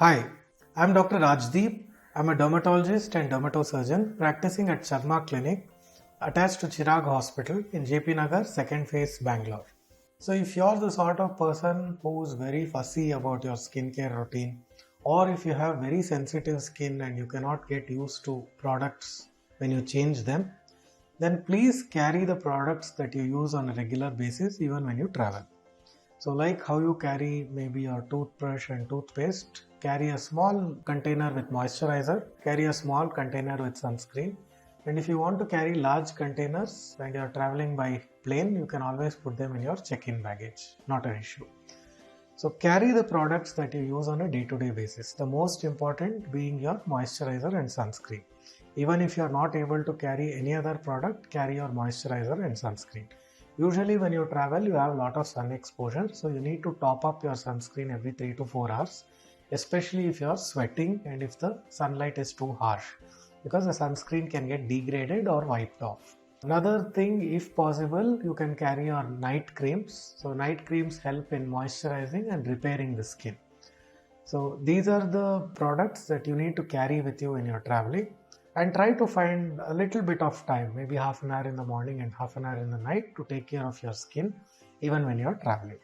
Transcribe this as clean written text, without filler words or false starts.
Hi, I'm Dr. Rajdeep. I'm a dermatologist and dermatosurgeon practicing at Charma Clinic attached to Chirag Hospital in JP Nagar, second phase, Bangalore. So, if you're the sort of person who's very fussy about your skincare routine, or if you have very sensitive skin and you cannot get used to products when you change them, then please carry the products that you use on a regular basis even when you travel. So like how you carry maybe your toothbrush and toothpaste, carry a small container with moisturizer, carry a small container with sunscreen. And if you want to carry large containers and you're traveling by plane, you can always put them in your check-in baggage, not an issue. So carry the products that you use on a day-to-day basis. The most important being your moisturizer and sunscreen. Even if you are not able to carry any other product, carry your moisturizer and sunscreen. Usually when you travel, you have a lot of sun exposure, so you need to top up your sunscreen every 3 to 4 hours, especially if you are sweating and if the sunlight is too harsh, because the sunscreen can get degraded or wiped off. Another thing, if possible, you can carry your night creams. So night creams help in moisturizing and repairing the skin. So these are the products that you need to carry with you when you're traveling, and try to find a little bit of time, maybe half an hour in the morning and half an hour in the night, to take care of your skin even when you're traveling.